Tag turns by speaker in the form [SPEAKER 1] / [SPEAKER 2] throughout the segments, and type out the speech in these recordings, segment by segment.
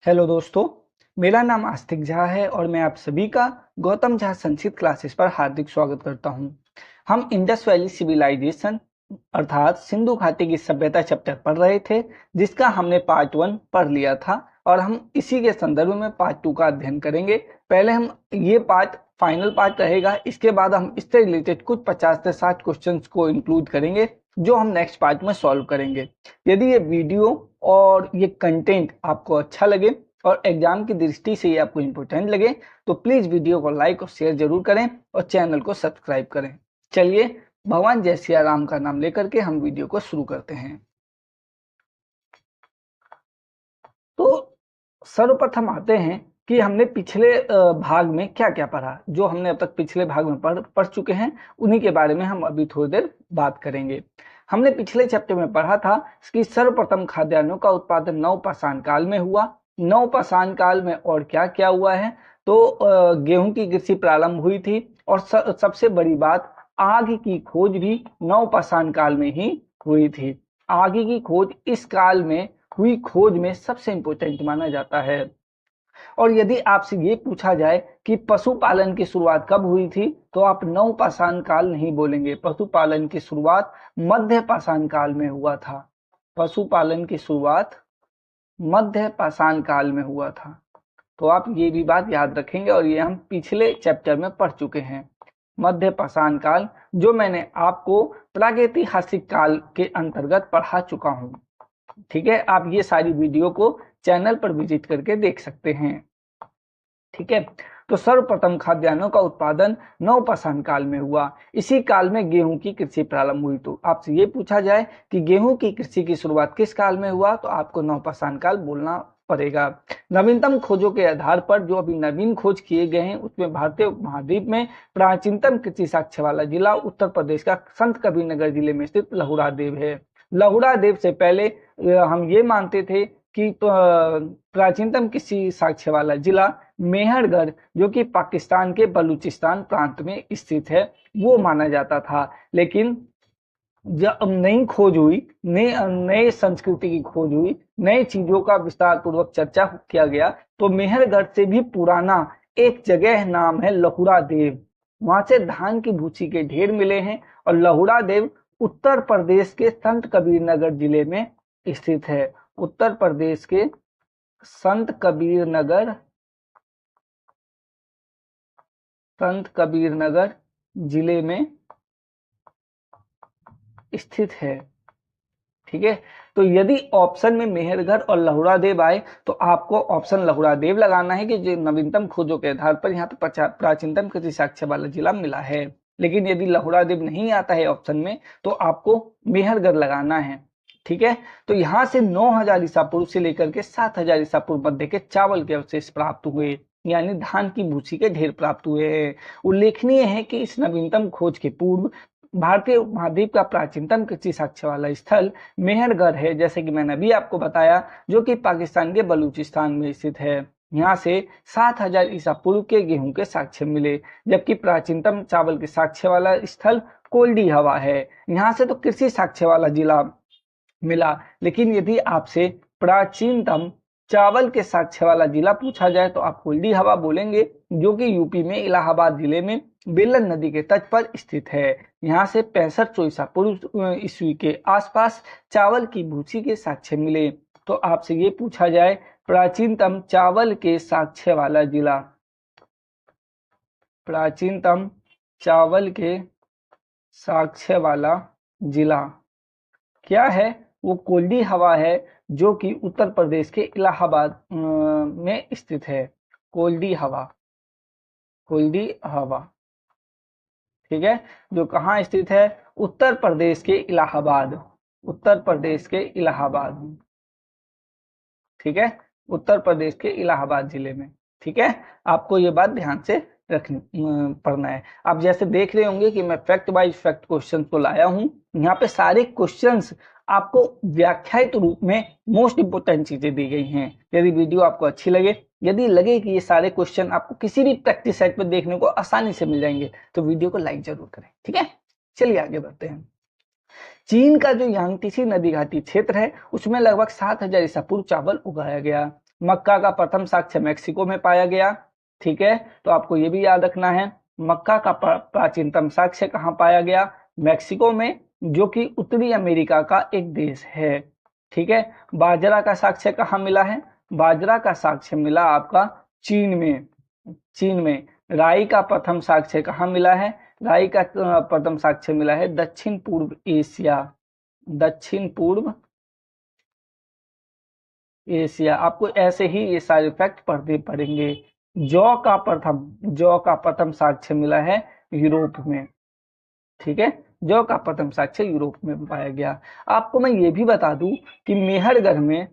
[SPEAKER 1] Hello दोस्तों, मेरा नाम आस्तिक झा है और मैं आप सभी का गौतम झा संस्कृत क्लासेस पर हार्दिक स्वागत करता हूं। हम इंडस वैली सिविलाइजेशन अर्थात सिंधु घाटी की सभ्यता चैप्टर पढ़ रहे थे, जिसका हमने पार्ट 1 पढ़ लिया था और हम इसी के संदर्भ में पार्ट 2 का अध्ययन करेंगे। पहले हम ये पार्ट फाइनल पार्ट रहेगा, इसके बाद हम इससे रिलेटेड कुछ 50 से 60 क्वेश्चंस को इंक्लूड करेंगे जो हम नेक्स्ट पार्ट में सॉल्व करेंगे। यदि ये वीडियो और ये कंटेंट आपको अच्छा लगे और एग्जाम की दृष्टि से ये आपको इम्पोर्टेंट लगे तो प्लीज वीडियो को लाइक और शेयर जरूर करें और चैनल को सब्सक्राइब करें। चलिए भगवान जय सिया राम का नाम लेकर के हम वीडियो को शुरू करते हैं। तो सर्वप्रथम आते हैं कि हमने पिछले भाग में क्या क्या पढ़ा। जो हमने अब तक पिछले भाग में पढ़ चुके हैं उन्हीं के बारे में हम अभी थोड़ी देर बात करेंगे। हमने पिछले चैप्टर में पढ़ा था कि सर्वप्रथम खाद्यान्नों का उत्पादन नवपाषाण काल में हुआ। नवपाषाण काल में और क्या क्या हुआ है, तो गेहूं की कृषि प्रारंभ हुई थी और सबसे बड़ी बात, आग की खोज भी नवपाषाण काल में ही हुई थी। आग की खोज इस काल में हुई खोज में सबसे इंपॉर्टेंट माना जाता है। और यदि आपसे ये पूछा जाए कि पशुपालन की शुरुआत कब हुई थी, तो आप नवपाषाण काल नहीं बोलेंगे। पशुपालन की शुरुआत मध्य पाषाण काल में हुआ था। पशुपालन की शुरुआत मध्य पाषाण काल में हुआ था। तो आप ये भी बात याद रखेंगे और ये हम पिछले चैप्टर में पढ़ चुके हैं। मध्य पाषाण काल जो मैंने आपको प्रागैतिहासिक काल के अंतर्गत पढ़ा चुका हूँ। ठीक है, आप ये सारी वीडियो को चैनल पर विजिट करके देख सकते हैं। ठीक है, तो सर्वप्रथम खाद्यान्नों का उत्पादन नवपाषाण काल में हुआ। इसी काल में गेहूं की कृषि प्रारंभ हुई। तो आपसे ये पूछा जाए कि गेहूं की कृषि की शुरुआत किस काल में हुआ, तो आपको नवपाषाण काल बोलना पड़ेगा। नवीनतम खोजों के आधार पर जो अभी नवीन खोज किए गए हैं उसमें भारतीय उपमहाद्वीप में प्राचीनतम कृषि साक्ष्य वाला जिला उत्तर प्रदेश का संत कबीरनगर जिले में स्थित लहुरा देव है। लहुरा देव से पहले हम ये मानते थे कि प्राचीनतम कृषि साक्ष्य वाला जिला मेहरगढ़ जो कि पाकिस्तान के बलूचिस्तान प्रांत में स्थित है वो माना जाता था। लेकिन जब नई खोज हुई, नए संस्कृति की खोज हुई, नई चीजों का विस्तार पूर्वक चर्चा किया गया, तो मेहरगढ़ से भी पुराना एक जगह नाम है लहुरा देव। वहां से धान की भूसी के ढेर मिले हैं और लहुरा देव उत्तर प्रदेश के संत कबीरनगर जिले में स्थित है। उत्तर प्रदेश के संत कबीरनगर जिले में स्थित है। ठीक है, तो यदि ऑप्शन में मेहरगढ़ और लहुरा देव आए तो आपको ऑप्शन लहुरा देव लगाना है कि जो नवीनतम खोजों के आधार पर यहाँ पे प्राचीनतम कृषि साक्ष्य वाला जिला मिला है। लेकिन यदि लहुरा देव नहीं आता है ऑप्शन में तो आपको मेहरगढ़ लगाना है। ठीक है, तो यहाँ से 9000 ईसा पूर्व से लेकर के 7000 ईसा पूर्व मध्य के चावल के अवशेष प्राप्त हुए, यानी धान की भूसी के ढेर प्राप्त हुए हैं। उल्लेखनीय है कि इस नवीनतम खोज के पूर्व भारतीय उपमहाद्वीप का प्राचीनतम कृषि साक्ष्य वाला स्थल मेहरगढ़ है, जैसे कि मैंने अभी आपको बताया, जो कि पाकिस्तान के बलूचिस्तान में स्थित है। यहाँ से 7000 ईसा पूर्व के गेहूं के साक्ष्य मिले, जबकि प्राचीनतम चावल के साक्ष्य वाला स्थल कोल्डी हवा है। यहाँ से तो कृषि साक्ष्य वाला जिला मिला, लेकिन यदि आपसे प्राचीनतम चावल के साक्ष्य वाला जिला पूछा जाए तो आप कोल्डी हवा बोलेंगे, जो कि यूपी में इलाहाबाद जिले में बेलन नदी के तट पर स्थित है। यहाँ से 6500 ईसा पूर्व ईस्वी के आसपास चावल की भूसी के साक्ष्य मिले। तो आपसे ये पूछा जाए प्राचीनतम चावल के साक्ष्य वाला जिला, प्राचीनतम चावल के साक्ष्य वाला जिला क्या है, वो कोल्डी हवा है, जो कि उत्तर प्रदेश के इलाहाबाद में स्थित है। कोल्डी हवा, कोल्डी हवा। ठीक है, जो कहाँ स्थित है, उत्तर प्रदेश के इलाहाबाद, उत्तर प्रदेश के इलाहाबाद। ठीक है, उत्तर प्रदेश के इलाहाबाद जिले में। ठीक है, आपको ये बात ध्यान से रखनी पड़ना है। आप जैसे देख रहे होंगे कि मैं फैक्ट वाइज फैक्ट क्वेश्चन को लाया हूं। यहाँ पे सारे क्वेश्चंस आपको व्याख्यायित रूप में मोस्ट इंपोर्टेंट चीजें दी गई हैं। यदि वीडियो आपको अच्छी लगे, यदि लगे कि ये सारे क्वेश्चन आपको किसी भी प्रैक्टिस साइट पर देखने को आसानी से मिल जाएंगे, तो वीडियो को लाइक जरूर करें। ठीक है, चलिए आगे बढ़ते हैं। चीन का जो यांगतीसी नदी घाटी क्षेत्र है उसमें लगभग 7000 ईसा पूर्व चावल उगाया गया। मक्का का प्रथम साक्ष्य मैक्सिको में पाया गया। ठीक है, तो आपको ये भी याद रखना है, मक्का का प्राचीनतम साक्ष्य कहाँ पाया गया? मैक्सिको में, जो कि उत्तरी अमेरिका का एक देश है। ठीक है, बाजरा का साक्ष्य कहाँ मिला है? बाजरा का साक्ष्य मिला आपका चीन में। चीन में। राई का प्रथम साक्ष्य कहाँ मिला है? राई का प्रथम साक्ष्य मिला है दक्षिण पूर्व एशिया। दक्षिण पूर्व एशिया। आपको ऐसे ही ये सारे फैक्ट पढ़ने पड़ेंगे। जौ का प्रथम साक्ष्य मिला है यूरोप में। ठीक है, जौ का प्रथम साक्ष्य यूरोप में पाया गया। आपको मैं ये भी बता दूं कि मेहरगढ़ में,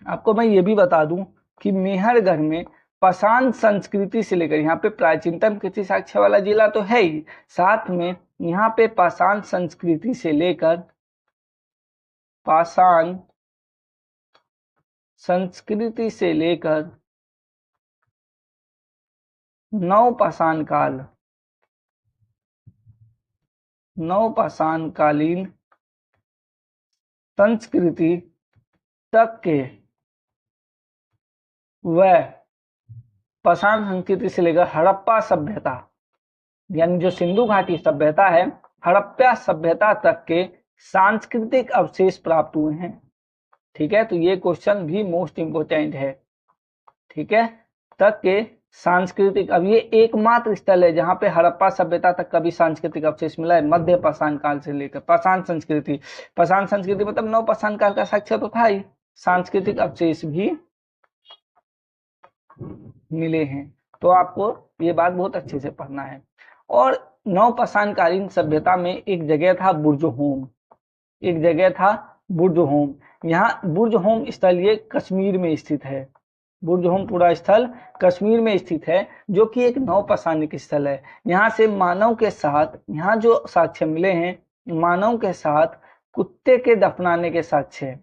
[SPEAKER 1] आपको मैं ये भी बता दूं कि मेहरगढ़ में पाषाण संस्कृति से लेकर, यहाँ पे प्राचीनतम कृषि साक्ष्य वाला जिला तो है ही, साथ में यहाँ पे पाषाण संस्कृति से लेकर, पाषाण संस्कृति से लेकर नवपाषाण काल, नवपाषाण कालीन संस्कृति तक के व पाषाण संस्कृति से लेकर हड़प्पा सभ्यता, यानी जो सिंधु घाटी सभ्यता है, हड़प्पा सभ्यता तक के सांस्कृतिक अवशेष प्राप्त हुए हैं। ठीक है, तो ये क्वेश्चन भी मोस्ट इंपोर्टेंट है। ठीक है, तक के सांस्कृतिक, अब ये एकमात्र स्थल है जहां पे हड़प्पा सभ्यता तक का भी सांस्कृतिक अवशेष मिला है, मध्य पाषाण काल से लेकर। पाषाण संस्कृति, पाषाण संस्कृति मतलब नव पाषाण काल का साक्ष्य तो था ही, सांस्कृतिक अवशेष भी मिले हैं। तो आपको ये बात बहुत अच्छे से पढ़ना है। और नवपाषाण कालीन सभ्यता में एक जगह था बुर्जहोम, एक जगह था बुर्जहोम। यहाँ बुर्जहोम स्थल ये कश्मीर में स्थित है। बुर्जहोम पूरा स्थल कश्मीर में स्थित है, जो कि एक नवपाषाणिक स्थल है। यहाँ से मानव के साथ, यहाँ जो साक्ष्य मिले हैं, मानव के साथ कुत्ते के दफनाने के साक्ष्य,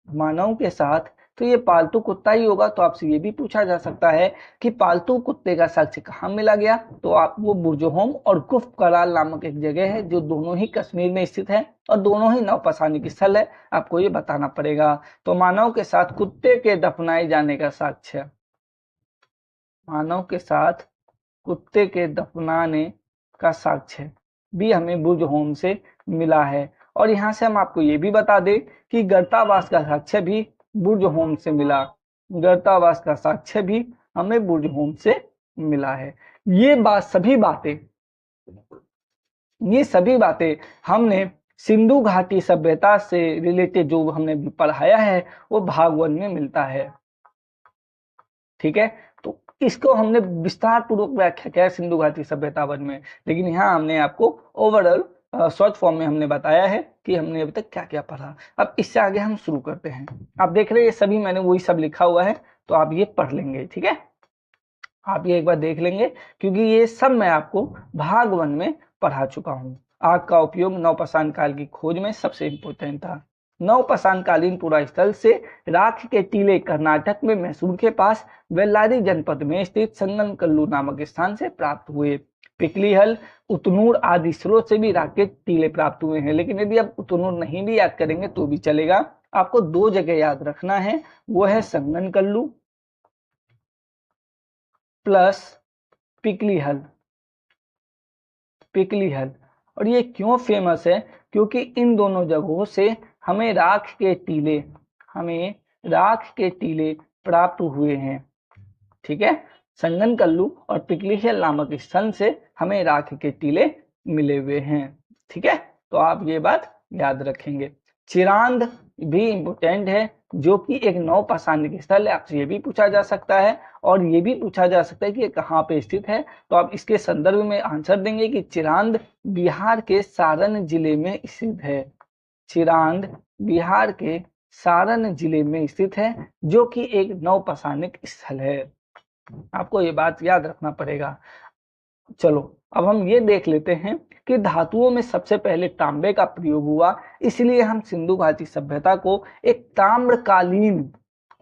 [SPEAKER 1] मानव के साथ, तो ये पालतू कुत्ता ही होगा। तो आपसे ये भी पूछा जा सकता है कि पालतू कुत्ते का साक्ष्य कहाँ मिला गया? तो आप वो बुर्जहोम और गुफ कराल नामक एक जगह है, जो दोनों ही कश्मीर में स्थित है और दोनों ही नवपाषाणिक स्थल है, आपको ये बताना पड़ेगा। तो मानव के साथ कुत्ते के दफनाए जाने का साक्ष्य, मानव के साथ कुत्ते के दफनाने का साक्ष्य भी हमें बुर्जहोम से मिला है। और यहाँ से हम आपको ये भी बता दें कि गर्तावास का साक्ष्य भी बुर्जहोम से मिला। गर्तावास का साक्ष्य भी हमें बुर्जहोम से मिला है। ये सभी बातें हमने सिंधु घाटी सभ्यता से रिलेटेड जो हमने पढ़ाया है वो भाग 1 में मिलता है। ठीक है, तो इसको हमने विस्तार पूर्वक व्याख्या किया है सिंधु घाटी सभ्यता 1 में, लेकिन यहाँ हमने आपको ओवरऑल शॉर्ट फॉर्म में हमने बताया है कि हमने अभी तक क्या क्या पढ़ा। अब इससे आगे हम शुरू करते हैं। आप देख रहे हैं ये सभी मैंने वही सब लिखा हुआ है, तो आप ये पढ़ लेंगे। ठीक है, आप ये एक बार देख लेंगे, क्योंकि ये सब मैं आपको भाग 1 में पढ़ा चुका हूँ। आग का उपयोग नवपाषाण काल की खोज में सबसे इंपोर्टेंट था। नवपाषाण कालीन पुरा स्थल से राख के टीले कर्नाटक में मैसूर के पास बेल्लारी जनपद में स्थित संगनकल्लू नामक स्थान से प्राप्त हुए। पिकलीहल, उतनूर आदि स्रोत से भी राख के टीले प्राप्त हुए हैं। लेकिन यदि आप उतनूर नहीं भी याद करेंगे तो भी चलेगा। आपको 2 जगह याद रखना है, वो है संगनकल्लू प्लस पिकलीहल। पिकलीहल, और ये क्यों फेमस है? क्योंकि इन दोनों जगहों से हमें राख के टीले प्राप्त हुए हैं। ठीक है, संगनकल्लू और पिकलीहल नामक स्थल से हमें राख के टीले मिले हुए हैं। ठीक है, तो आप ये बात याद रखेंगे। चिरांद भी इंपोर्टेंट है, जो कि एक नवपाषाणिक स्थल है। आपसे ये भी पूछा जा सकता है, और ये भी पूछा जा सकता है कि ये कहाँ पे स्थित है। तो आप इसके संदर्भ में आंसर देंगे कि चिरांद बिहार के सारण जिले में स्थित है। चिरांद बिहार के सारण जिले में स्थित है, जो कि एक नवपाषाणिक स्थल है। आपको ये बात याद रखना पड़ेगा। चलो अब हम ये देख लेते हैं कि धातुओं में सबसे पहले तांबे का प्रयोग हुआ, इसलिए हम सिंधु घाटी सभ्यता को एक ताम्रकालीन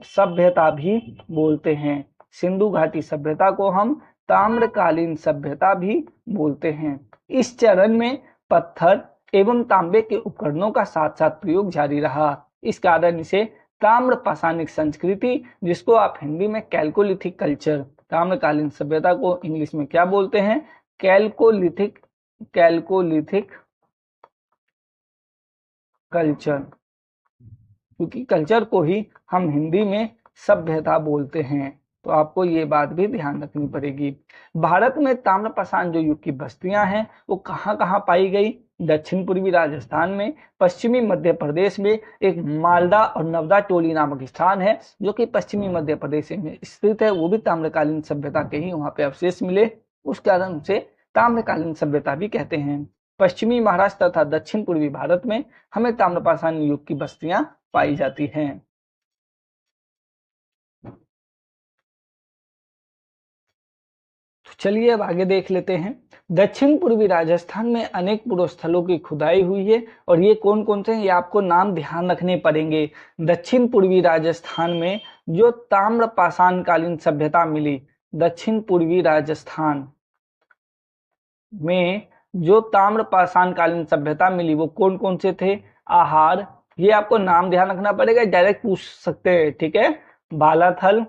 [SPEAKER 1] सभ्यता भी बोलते हैं। सिंधु घाटी सभ्यता को हम ताम्रकालीन सभ्यता भी बोलते हैं। इस चरण में पत्थर एवं तांबे के उपकरणों का साथ साथ प्रयोग जारी रहा। इस कारण इसे ताम्र पाषाणिक संस्कृति, जिसको आप हिंदी में कैल्कोलिथिक कल्चर, ताम्रकालीन सभ्यता को इंग्लिश में क्या बोलते हैं, कैल्कोलिथिक कल्चर, क्योंकि कल्चर को ही हम हिंदी में सभ्यता बोलते हैं, तो आपको ये बात भी ध्यान रखनी पड़ेगी। भारत में ताम्रपाषाण जो युग की बस्तियां हैं वो कहाँ कहाँ पाई गई, दक्षिण पूर्वी राजस्थान में, पश्चिमी मध्य प्रदेश में एक मालदा और नवदा टोली नामक स्थान है जो कि पश्चिमी मध्य प्रदेश में स्थित है, वो भी ताम्रकालीन सभ्यता के ही वहां पे अवशेष मिले, उस कारण उसे ताम्रकालीन सभ्यता भी कहते हैं। पश्चिमी महाराष्ट्र तथा दक्षिण पूर्वी भारत में हमें ताम्रपाषाण युग की बस्तियां पाई जाती हैं। चलिए अब आगे देख लेते हैं। दक्षिण पूर्वी राजस्थान में अनेक पुरुस्थलों की खुदाई हुई है और ये कौन कौन से हैं ये आपको नाम ध्यान रखने पड़ेंगे। दक्षिण पूर्वी राजस्थान में जो ताम्रपाषाण कालीन सभ्यता मिली, दक्षिण पूर्वी राजस्थान में जो ताम्रपाषाण कालीन सभ्यता मिली वो कौन कौन से थे। आहार, ये आपको नाम ध्यान रखना पड़ेगा, डायरेक्ट पूछ सकते हैं, ठीक है। बालाथल,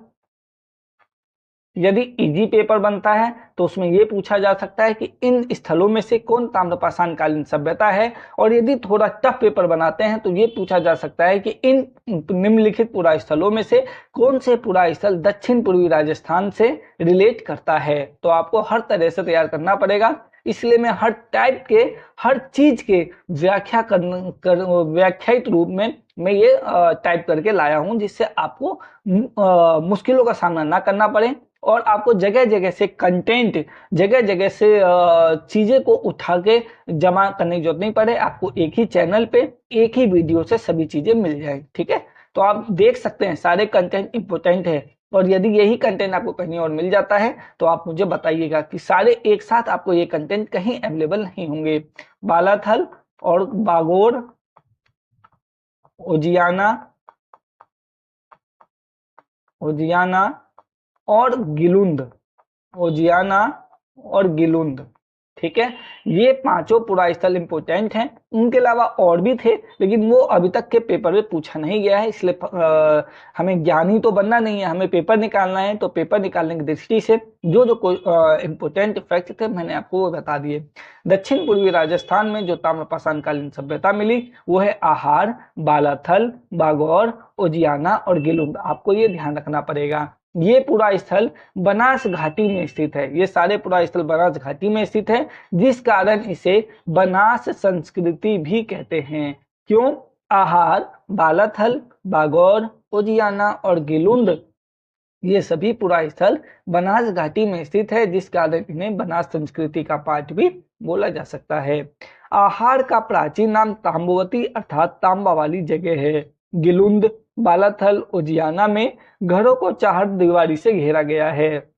[SPEAKER 1] यदि इजी पेपर बनता है तो उसमें यह पूछा जा सकता है कि इन स्थलों में से कौन ताम्रपाषाण कालीन सभ्यता है, और यदि थोड़ा टफ पेपर बनाते हैं तो ये पूछा जा सकता है कि इन निम्नलिखित पुरा स्थलों में से कौन से पुरा स्थल दक्षिण पूर्वी राजस्थान से रिलेट करता है। तो आपको हर तरह से तैयार करना पड़ेगा, इसलिए मैं हर टाइप के हर चीज के व्याख्यायित रूप में मैं ये टाइप करके लाया हूं, जिससे आपको मुश्किलों का सामना ना करना पड़े और आपको जगह जगह से कंटेंट, जगह जगह से चीजें को उठा के जमा करने की जरूरत नहीं पड़े, आपको एक ही चैनल पे एक ही वीडियो से सभी चीजें मिल जाए, ठीक है। तो आप देख सकते हैं सारे कंटेंट इंपोर्टेंट है, और यदि यही कंटेंट आपको कहीं और मिल जाता है तो आप मुझे बताइएगा कि सारे एक साथ आपको ये कंटेंट कहीं अवेलेबल नहीं होंगे। बालाथल और बागोर, उजियाना और गिलुंद, ओजियाना और गिलुंद, ठीक है। ये पांचों पुरा स्थल इंपोर्टेंट हैं। उनके अलावा और भी थे लेकिन वो अभी तक के पेपर में पूछा नहीं गया है, इसलिए हमें ज्ञानी तो बनना नहीं है, हमें पेपर निकालना है। तो पेपर निकालने की दृष्टि से जो जो कोई इंपोर्टेंट फैक्ट थे मैंने आपको वो बता दिए। दक्षिण पूर्वी राजस्थान में जो ताम्रपाषाण कालीन सभ्यता मिली वो है आहार, बालाथल, बागौर, ओजियाना और गिलुंद। आपको ये ध्यान रखना पड़ेगा। ये पूरा स्थल बनास घाटी में स्थित है, ये सारे पूरा स्थल बनास घाटी में स्थित है, जिस कारण इसे बनास संस्कृति भी कहते हैं। क्यों? आहार, बालाथल, बागौर, उजियाना और गिलुंद ये सभी पूरा स्थल बनास घाटी में स्थित है, जिस कारण इन्हें बनास संस्कृति का पार्ट भी बोला जा सकता है। आहार का प्राचीन नाम ताम्बवती अर्थात तांबा वाली जगह है। गिलुंद, बालाथल, उजियाना में घरों को चार दीवारी से घेरा गया है।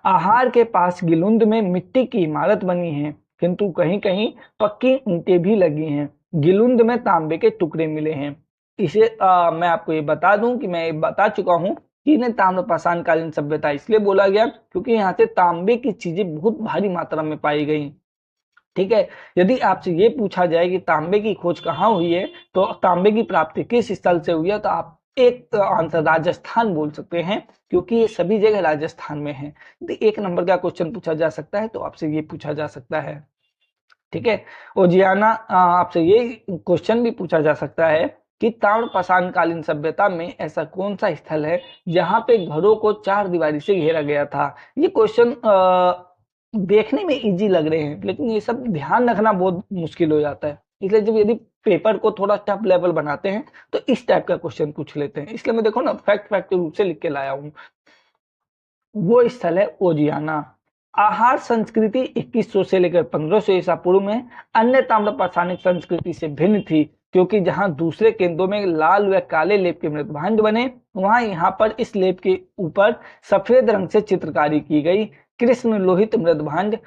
[SPEAKER 1] आहार के पास गिलुंद में मिट्टी की इमारत बनी है, किंतु कहीं कहीं पक्की ईंटें भी लगी हैं। गिलुंद में तांबे के टुकड़े मिले हैं। इसे मैं आपको ये बता दूं कि मैं बता चुका हूं कि इन्हें ताम्रपाषाण कालीन सभ्यता इसलिए बोला गया क्योंकि यहाँ से तांबे की चीजें बहुत भारी मात्रा में पाई गई, ठीक है। यदि आपसे ये पूछा जाए कि तांबे की खोज कहाँ हुई है तो तांबे की प्राप्ति किस स्थल से हुई है, तो आप एक आंसर राजस्थान बोल सकते हैं, क्योंकि ये सभी जगह राजस्थान में है। एक नंबर का क्वेश्चन पूछा जा सकता है तो आपसे ये पूछा जा सकता है, ठीक है। ओजियाना आपसे ये क्वेश्चन भी पूछा जा सकता है कि ताम्रपाषाण कालीन सभ्यता में ऐसा कौन सा स्थल है जहां पे घरों को चार दीवारी से घेरा गया था। ये क्वेश्चन देखने में इजी लग रहे हैं लेकिन ये सब ध्यान रखना बहुत मुश्किल हो जाता है, इसलिए जब यदि पेपर को थोड़ा टफ लेवल बनाते हैं तो इस टाइप का क्वेश्चन पूछ लेते हैं। इसलिए मैं देखो ना फैक्ट के रूप से लिख के लाया हूं। वो स्थल है ओजियाना। आहार संस्कृति 2100 से लेकर 1500 ईसा पूर्व में अन्य ताम्रपाषाणिक संस्कृति से भिन्न थी, क्योंकि जहां दूसरे केंद्रों में लाल व काले लेप के मृदभांड बने, वहां यहाँ पर इस लेप के ऊपर सफेद रंग से चित्रकारी की गई कृष्ण लोहित मृदभांड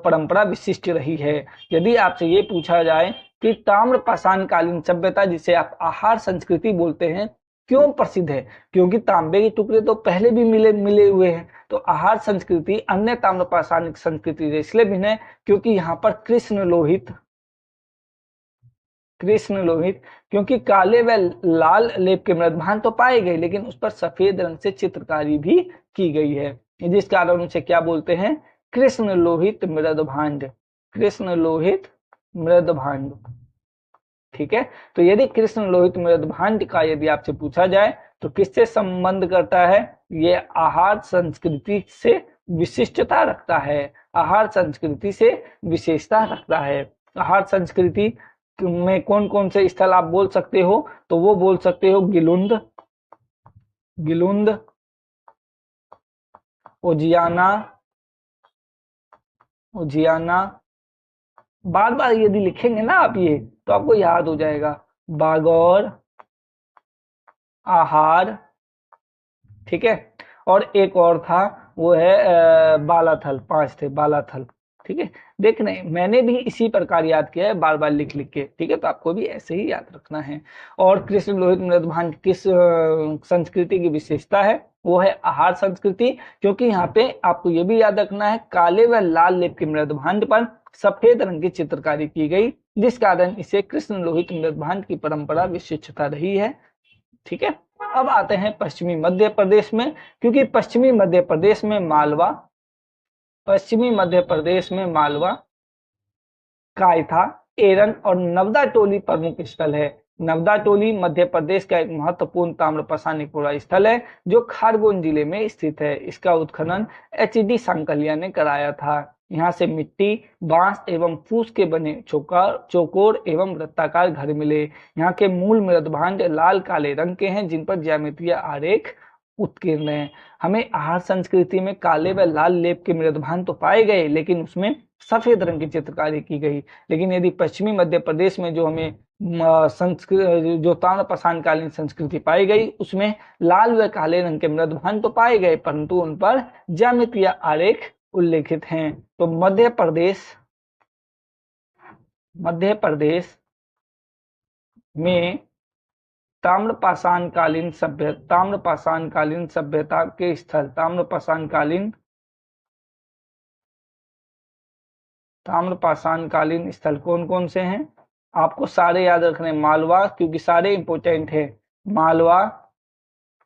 [SPEAKER 1] परंपरा विशिष्ट रही है। यदि आपसे ये पूछा जाए कि ताम्रपाषाण कालीन सभ्यता जिसे आप आहार संस्कृति बोलते हैं क्यों प्रसिद्ध है, क्योंकि तांबे के टुकड़े तो पहले भी मिले हुए हैं। तो आहार संस्कृति अन्य ताम्रपाषाणिक संस्कृति से इसलिए भिन्न है क्योंकि यहाँ पर कृष्ण लोहित कृष्ण लोहित, क्योंकि काले व लाल लेप के मृदभांड तो पाए गए लेकिन उस पर सफेद रंग से चित्रकारी भी की गई है, जिस कारण उसे क्या बोलते हैं, कृष्ण लोहित मृदभांड, कृष्ण लोहित मृदभांड। ठीक है, तो यदि कृष्ण लोहित मृदभांड का यदि आपसे पूछा जाए तो किससे संबंध करता है, ये आहार संस्कृति से विशिष्टता रखता है, आहार संस्कृति से विशेषता रखता है। आहार संस्कृति में कौन कौन से स्थल आप बोल सकते हो, तो वो बोल सकते हो गिलुंद, गिलुंद, उजियाना, उजियाना, बार बार यदि लिखेंगे ना आप ये तो आपको याद हो जाएगा, बागौर, आहार। ठीक है, और एक और था वो है बालाथल, 5 थे बालाथल। ठीक है, देख रहे मैंने भी इसी प्रकार याद किया है बार बार लिख लिख के। ठीक है, तो आपको भी ऐसे ही याद रखना है। और कृष्ण लोहित मृदभांड किस संस्कृति की विशेषता है, वो है आहार संस्कृति, क्योंकि यहाँ पे आपको ये भी याद रखना है काले व लाल लेप के मृदभांड पर सफेद रंग की चित्रकारी की गई, जिस कारण इसे कृष्ण लोहित मृदभांड की परंपरा विशिष्टता रही है। ठीक है, अब आते हैं पश्चिमी मध्य प्रदेश में, क्योंकि पश्चिमी मध्य प्रदेश में मालवा, पश्चिमी मध्य प्रदेश में मालवा, कायथा, एरन और नवदा टोली प्रमुख स्थल है। नवदा टोली मध्य प्रदेश का एक महत्वपूर्ण ताम्र पसानीपुरा स्थल है जो खारगोन जिले में स्थित है। इसका उत्खनन एच.डी. सांकलिया ने कराया था। यहाँ से मिट्टी, बांस एवं फूस के बने चौकोर एवं वृत्ताकार घर मिले। यहाँ के मूल मृदभांड लाल काले रंग के हैं जिन पर ज्यामितीय आरेख उत्कीर्ण है। हमें आहार संस्कृति में काले व लाल लेप के मृदभांड तो पाए गए लेकिन उसमें सफेद रंग की चित्रकारी की गई। लेकिन यदि पश्चिमी मध्य प्रदेश में जो हमें जो ताम्रपाषाण कालीन संस्कृति पाई गई उसमें लाल व काले रंग के मृदभांड तो पाए गए परंतु उन पर ज्यामितीय आरेख उल्लेखित हैं। तो मध्य प्रदेश में ताम्रपाषाण कालीन सभ्यता के स्थल, ताम्रपाषाण कालीन स्थल कौन कौन से हैं, आपको सारे याद रखने। मालवा, क्योंकि सारे इंपोर्टेंट है, मालवा,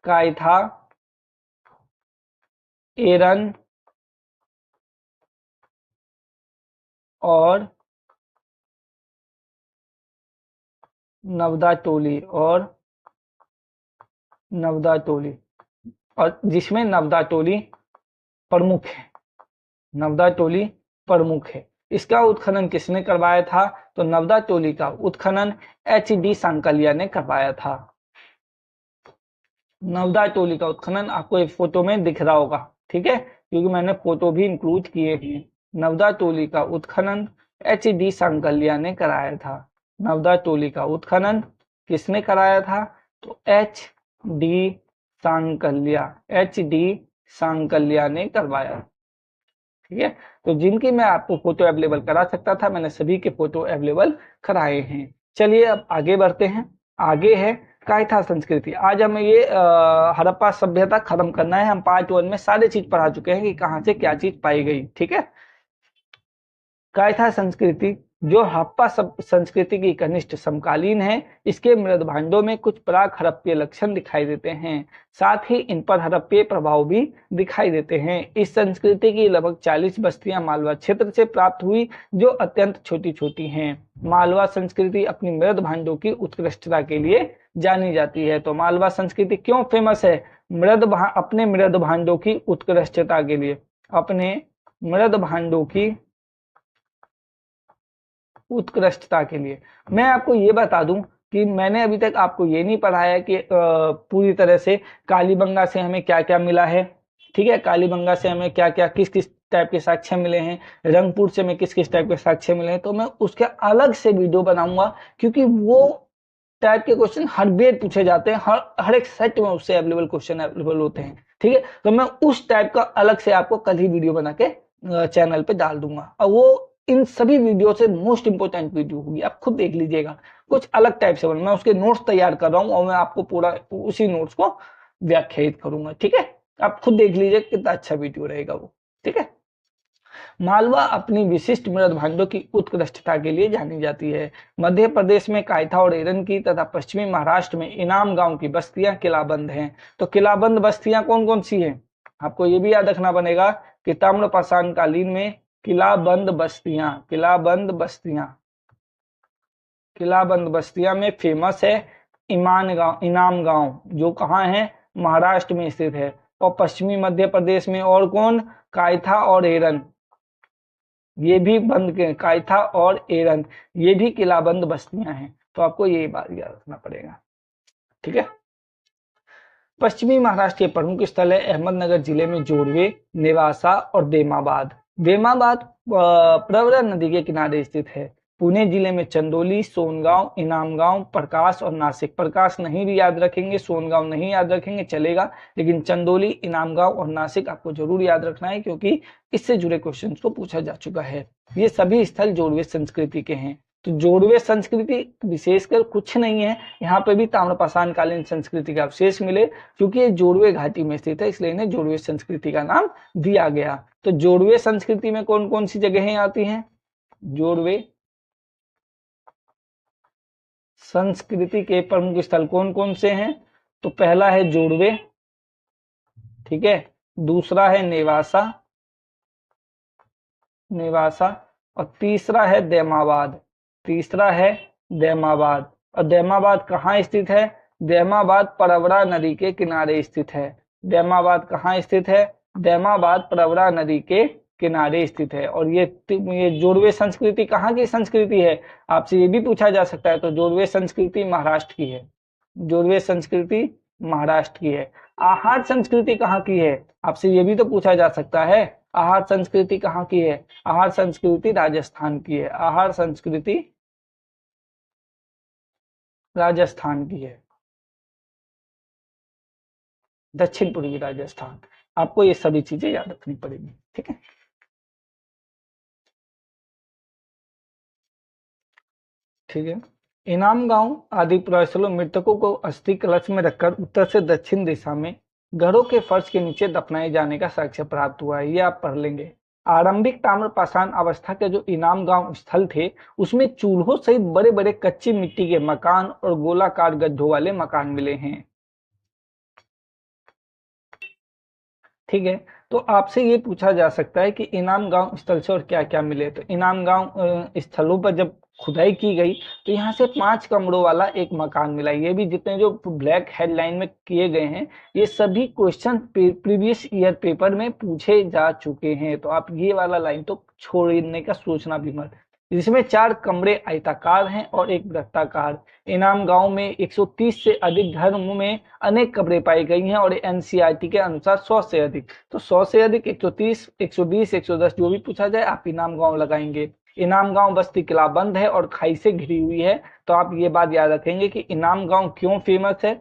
[SPEAKER 1] कायथा, एरन और नवदा टोली, और जिसमें नवदा टोली प्रमुख है, नवदा टोली प्रमुख है। इसका उत्खनन किसने करवाया था, तो नवदा टोली का उत्खनन एच.डी. सांकलिया ने करवाया था। नवदा टोली का उत्खनन आपको एक फोटो में दिख रहा होगा, ठीक है, क्योंकि मैंने फोटो भी इंक्लूड किए हैं। नवदा टोली का उत्खनन एच.डी. सांकलिया ने कराया था। नवदा टोली का उत्खनन किसने कराया था, तो एच.डी. सांकलिया ने करवाया। ठीक है, तो जिनकी मैं आपको फोटो अवेलेबल करा सकता था मैंने सभी के फोटो अवेलेबल कराए हैं। चलिए अब आगे बढ़ते हैं। आगे है कायथा संस्कृति। आज हमें ये हड़प्पा सभ्यता खत्म करना है। हम पार्ट 1 में सारी चीज पढ़ा चुके हैं कि कहाँ से क्या चीज पाई गई। ठीक है, कायथा संस्कृति जो हड़प्पा संस्कृति की कनिष्ठ समकालीन है, इसके मृदभांडों में कुछ प्राक हड़प्पीय लक्षण दिखाई देते हैं, साथ ही इन पर हड़प्पीय प्रभाव भी दिखाई देते हैं। इस संस्कृति की लगभग 40 बस्तियां मालवा क्षेत्र से प्राप्त हुई जो अत्यंत छोटी छोटी हैं। मालवा संस्कृति अपनी मृदभांडों की उत्कृष्टता के लिए जानी जाती है। तो मालवा संस्कृति क्यों फेमस है, अपने मृदभांडों की उत्कृष्टता के लिए, अपने मृदभांडों की उत्कृष्टता के लिए। मैं आपको ये बता दूं कि मैंने अभी तक आपको ये नहीं पढ़ाया कि पूरी तरह से कालीबंगा से हमें क्या क्या मिला है। ठीक है, कालीबंगा से हमें क्या क्या किस किस टाइप के साक्ष्य मिले हैं, रंगपुर से हमें किस किस टाइप के साक्ष्य मिले हैं, तो मैं उसके अलग से वीडियो बनाऊंगा क्योंकि वो टाइप के क्वेश्चन हर बेर पूछे जाते हैं, हर एक सेट में उससे अवेलेबल क्वेश्चन अवेलेबल होते हैं। ठीक है, तो मैं उस टाइप का अलग से आपको कल ही वीडियो बना के चैनल पे डाल दूंगा और वो इन सभी वीडियो से मोस्ट इंपोर्टेंट वीडियो होगी, आप खुद देख लीजिएगा। कुछ अलग टाइप से मैं उसके नोट्स तैयार कर रहा हूँ और मैं आपको पूरा उसी नोट्स को व्याख्यायित करूंगा। ठीक है, आप खुद देख लीजिए कितना अच्छा वीडियो रहेगा वो। ठीक है, मालवा अपनी विशिष्ट मृद भांडों की उत्कृष्टता के लिए जानी जाती है। मध्य प्रदेश में कायथा और एरन की तथा पश्चिमी महाराष्ट्र में इनाम गांव की बस्तियां किलाबंद हैं। तो किलाबंद बस्तियां कौन कौन सी हैं, आपको ये भी याद रखना बनेगा कि ताम्रपाषाण कालीन में किलाबंद बस्तियां में फेमस है इनाम गांव, जो कहाँ है, महाराष्ट्र में स्थित है। और पश्चिमी मध्य प्रदेश में और कौन, कायथा और एरन, ये भी बंद के कायथा और एरन, ये भी किलाबंद बस्तियां हैं। तो आपको ये बात याद रखना पड़ेगा, ठीक है। पश्चिमी महाराष्ट्र के प्रमुख स्थल है अहमदनगर जिले में जोड़वे, नेवासा और देमाबाद। देमाबाद प्रवरा नदी के किनारे स्थित है। पुणे जिले में चंदोली, सोनगांव, इनामगांव, प्रकाश और नासिक। प्रकाश नहीं भी याद रखेंगे, सोनगांव नहीं याद रखेंगे चलेगा, लेकिन चंदोली, इनामगांव और नासिक आपको जरूर याद रखना है, क्योंकि इससे जुड़े क्वेश्चंस को पूछा जा चुका है। ये सभी स्थल जोड़वे संस्कृति के हैं। तो जोड़वे संस्कृति विशेषकर कुछ नहीं है, यहाँ पे भी ताम्रपाषाण कालीन संस्कृति का अवशेष मिले, क्योंकि ये जोड़वे घाटी में स्थित है, इसलिए इन्हें जोड़वे संस्कृति का नाम दिया गया। तो जोड़वे संस्कृति में कौन कौन सी जगहें आती हैं, जोड़वे संस्कृति के प्रमुख स्थल कौन कौन से हैं, तो पहला है जोड़वे, ठीक है, दूसरा है नेवासा और तीसरा है देमाबाद। और देमाबाद कहाँ स्थित है, देमाबाद प्रवरा नदी के किनारे स्थित है। देमाबाद कहाँ स्थित है, देमाबाद प्रवरा नदी के किनारे स्थित है। और ये जोड़वे संस्कृति कहाँ की संस्कृति है, आपसे ये भी पूछा जा सकता है। तो जोड़वे संस्कृति महाराष्ट्र की है, जोड़वे संस्कृति महाराष्ट्र की है। आहार संस्कृति कहाँ की है, आपसे ये भी तो पूछा जा सकता है, आहार संस्कृति कहाँ की है, आहार संस्कृति राजस्थान की है। आहार संस्कृति राजस्थान की है, दक्षिण पूर्वी राजस्थान। आपको ये सभी चीजें याद रखनी पड़ेगी, ठीक है। ठीक है, इनाम गांव आदि पुरास्थलों मृतकों को अस्थि कलश में रखकर उत्तर से दक्षिण दिशा में घरों के फर्श के नीचे दफनाए जाने का साक्ष्य प्राप्त हुआ है, ये आप पढ़ लेंगे। आरंभिक ताम्रपाषाण अवस्था के जो इनाम गांव स्थल थे, उसमें चूल्हों सहित बड़े बड़े कच्ची मिट्टी के मकान और गोलाकार गड्ढों वाले मकान मिले हैं, ठीक है। तो आपसे ये पूछा जा सकता है कि इनाम गांव स्थल से और क्या क्या मिले। तो इनाम गांव स्थलों पर जब खुदाई की गई तो यहाँ से 5 कमरों वाला एक मकान मिला। ये भी जितने जो ब्लैक हेडलाइन में किए गए हैं, ये सभी क्वेश्चन प्रीवियस ईयर पेपर में पूछे जा चुके हैं। तो आप ये वाला लाइन तो छोड़ने का सोचना भी मत। जिसमें 4 कमरे आयताकार हैं और एक वृत्ताकार। इनाम गांव में 130 से अधिक घरों में अनेक कमरे पाई गई हैं और एनसीईआरटी के अनुसार 100 से अधिक। तो 100 से अधिक 130, 120, 110 जो भी पूछा जाए आप इनाम गांव लगाएंगे। इनाम गांव बस्ती किलाबंद है और खाई से घिरी हुई है। तो आप ये बात याद रखेंगे कि इनाम गांव क्यों फेमस है,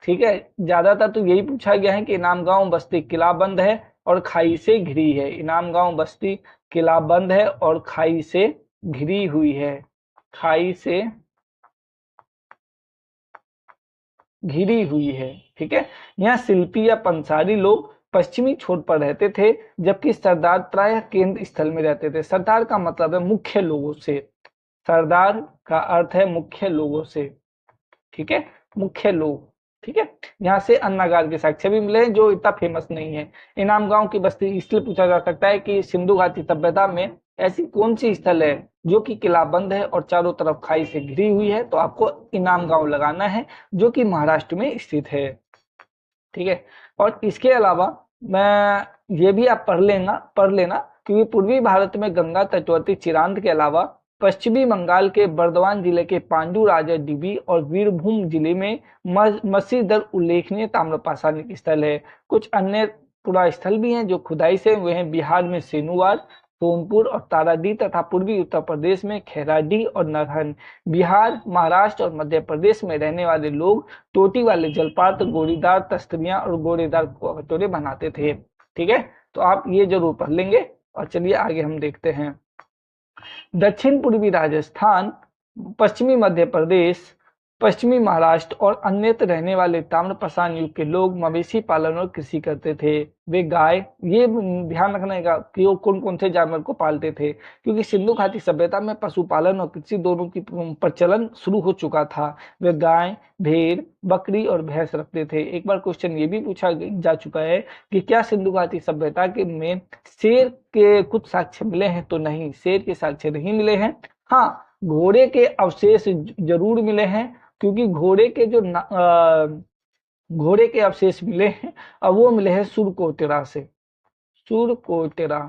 [SPEAKER 1] ठीक है। ज्यादातर तो यही पूछा गया है कि इनाम गांव बस्ती किलाबंद है और खाई से घिरी है। इनाम गांव बस्ती किलाबंद है और खाई से घिरी हुई है, खाई से घिरी हुई है, ठीक है। यहाँ शिल्पी या पंसारी लोग पश्चिमी छोर पर रहते थे, जबकि सरदार प्रायः केंद्र स्थल में रहते थे। सरदार का मतलब है मुख्य लोगों से, सरदार का अर्थ है मुख्य लोगों से, ठीक है, मुख्य लोग, ठीक है। यहाँ से अन्नागार के साक्ष्य भी मिले जो इतना फेमस नहीं है। इनाम गांव की बस्ती इसलिए पूछा जा सकता है कि सिंधु घाटी सभ्यता में ऐसी कौन सी स्थल है जो कि किलाबंद है और चारों तरफ खाई से घिरी हुई है। तो आपको इनाम गांव लगाना है जो कि महाराष्ट्र में स्थित है, ठीक है। और इसके अलावा मैं ये भी आप पढ़ लेना क्योंकि पूर्वी भारत में गंगा तटवर्ती चिरांद के अलावा पश्चिमी बंगाल के बर्दवान जिले के पांडु राजा डिबी और वीरभूम जिले में मसीदर उल्लेखनीय ताम्रपाषाणिक स्थल है। कुछ अन्य पुरा स्थल भी हैं जो खुदाई से हुए हैं। बिहार में सेनुवार, सोनपुर और ताराडी तथा पूर्वी उत्तर प्रदेश में खेराडी और नरहन। बिहार, महाराष्ट्र और मध्य प्रदेश में रहने वाले लोग टोटी वाले जलपात्र, गोरीदार तस्तरियां और गोरेदार कटोरे बनाते थे, ठीक है। तो आप ये जरूर पढ़ लेंगे। और चलिए आगे हम देखते हैं। दक्षिण पूर्वी राजस्थान, पश्चिमी मध्य प्रदेश, पश्चिमी महाराष्ट्र और अन्यत्र रहने वाले ताम्रपाषाण युग के लोग मवेशी पालन और कृषि करते थे। वे गाय, ये ध्यान रखने का कि वो कौन कौन से जानवर को पालते थे, क्योंकि सिंधु घाटी सभ्यता में पशुपालन और कृषि दोनों की प्रचलन शुरू हो चुका था। वे गाय, भेड़, बकरी और भैंस रखते थे। एक बार क्वेश्चन ये भी पूछा जा चुका है कि क्या सिंधु घाटी सभ्यता के में शेर के कुछ साक्ष्य मिले हैं, तो नहीं, शेर के साक्ष्य नहीं मिले हैं। हाँ, घोड़े के अवशेष जरूर मिले हैं, क्योंकि घोड़े के अवशेष मिले हैं और वो मिले हैं सुरकोटेरा से। सुरकोटेरा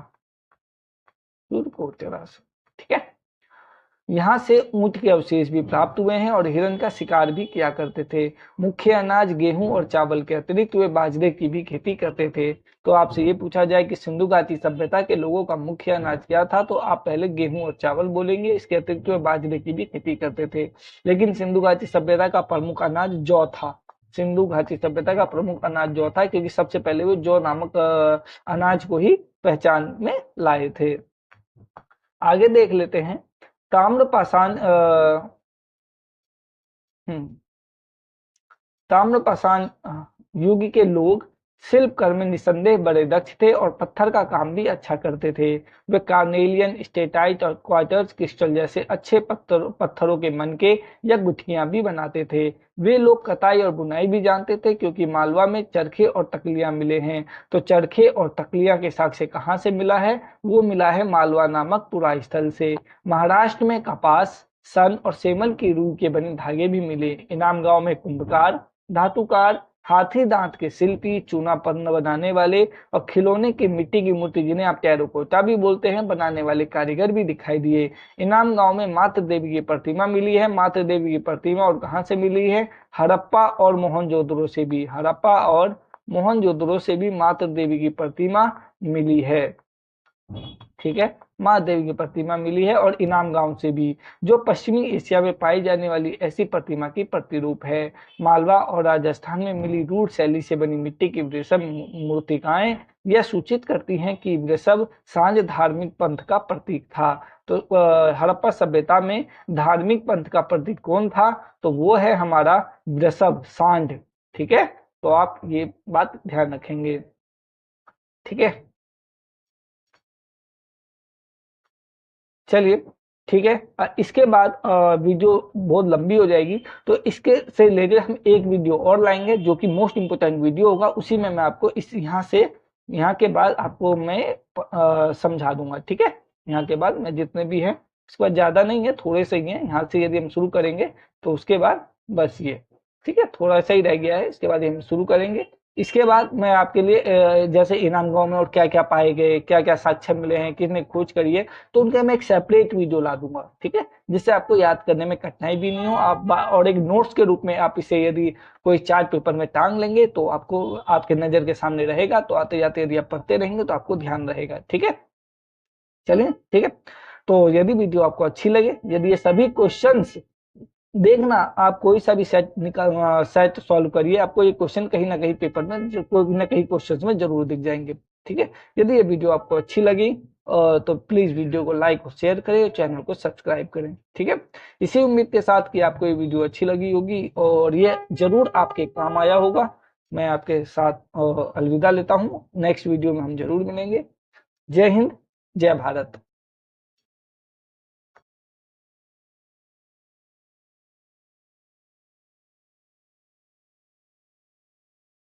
[SPEAKER 1] से, ठीक है। यहाँ से ऊंट के अवशेष भी प्राप्त हुए हैं और हिरण का शिकार भी किया करते थे। मुख्य अनाज गेहूं और चावल के अतिरिक्त वे बाजरे की भी खेती करते थे। तो आपसे ये पूछा जाए कि सिंधु घाटी सभ्यता के लोगों का मुख्य अनाज क्या था, तो आप पहले गेहूं और चावल बोलेंगे। इसके अतिरिक्त वे बाजरे की भी खेती करते थे। लेकिन सिंधु घाटी सभ्यता का प्रमुख अनाज जौ था। सिंधु घाटी सभ्यता का प्रमुख अनाज जौ था, क्योंकि सबसे पहले वे जौ नामक अनाज को ही पहचान में लाए थे। आगे देख लेते हैं। ताम्रपाषाण ताम्रपाषाण युग के लोग शिल्प कर्म में निसंदेह बड़े दक्ष थे और पत्थर का काम भी अच्छा करते थे। वे कार्नेलियन, स्टेटाइट और क्वार्टर्स क्रिस्टल जैसे अच्छे पत्थरों के मनके या गुठियां भी बनाते थे। वे लोग कताई और बुनाई भी जानते थे, क्योंकि मालवा में चरखे और तकलियां मिले हैं। तो चरखे और तकलियां के साक्ष्य कहाँ से मिला है? वो मिला है मालवा नामक पुरा स्थल से। महाराष्ट्र में कपास, सन और सेमल की रूह के बने धागे भी मिले। इनाम गांव में कुंभकार, धातुकार, हाथी दांत के शिल्पी, चूना पन्न बनाने वाले और खिलौने की मिट्टी की मूर्ति, जिन्हें आप टेराकोटा भी बोलते हैं, बनाने वाले कारीगर भी दिखाई दिए। इनाम गांव में मातृ देवी की प्रतिमा मिली है। मातृ देवी की प्रतिमा और कहाँ से मिली है? हड़प्पा और मोहनजोदड़ो से भी। हड़प्पा और मोहनजोदड़ो से भी मातृ देवी की प्रतिमा मिली है, ठीक है। माँ देवी की प्रतिमा मिली है और इनाम गांव से भी, जो पश्चिमी एशिया में पाई जाने वाली ऐसी प्रतिमा की प्रतिरूप है। मालवा और राजस्थान में मिली रूढ़ शैली से बनी मिट्टी की वृषभ मूर्तिकाएं यह सूचित करती हैं कि वृषभ सांझ धार्मिक पंथ का प्रतीक था। तो हड़प्पा सभ्यता में धार्मिक पंथ का प्रतीक कौन था? तो वो है हमारा वृषभ, सांझ, ठीक है। तो आप ये बात ध्यान रखेंगे, ठीक है। चलिए, ठीक है। इसके बाद वीडियो बहुत लंबी हो जाएगी, तो इसके से लेकर हम एक वीडियो और लाएंगे, जो कि मोस्ट इम्पोर्टेंट वीडियो होगा। उसी में मैं आपको इस यहाँ के बाद आपको मैं समझा दूंगा, ठीक है। यहाँ के बाद मैं जितने भी हैं, इसके बाद ज्यादा नहीं है, थोड़े से ही हैं। यहाँ से यदि हम शुरू करेंगे तो उसके बाद बस ये, ठीक है, थोड़ा सा ही रह गया है। इसके बाद हम शुरू करेंगे। इसके बाद मैं आपके लिए जैसे इनाम गांव में और क्या क्या पाए गए, क्या क्या साक्ष्य मिले हैं, किसने खोज करी है, तो उनका मैं एक सेपरेट वीडियो ला दूंगा, ठीक है, जिससे आपको याद करने में कठिनाई भी नहीं हो। आप और एक नोट्स के रूप में आप इसे यदि कोई चार्ट पेपर में टांग लेंगे तो आपको आपके नजर के सामने रहेगा। तो आते जाते यदि आप पढ़ते रहेंगे तो आपको ध्यान रहेगा, ठीक है। चलिए, ठीक है। तो यदि वीडियो आपको अच्छी लगे, यदि ये सभी क्वेश्चंस देखना, आप कोई सा भी सेट सॉल्व करिए, आपको ये क्वेश्चन कहीं ना कहीं पेपर में, कोई ना कहीं क्वेश्चन में जरूर दिख जाएंगे, ठीक है। यदि ये वीडियो आपको अच्छी लगी तो प्लीज वीडियो को लाइक और शेयर करें और चैनल को सब्सक्राइब करें, ठीक है। इसी उम्मीद के साथ कि आपको ये वीडियो अच्छी लगी होगी और ये जरूर आपके काम आया होगा। मैं आपके साथ अलविदा लेता हूँ। नेक्स्ट वीडियो में हम जरूर मिलेंगे। जय हिंद, जय भारत।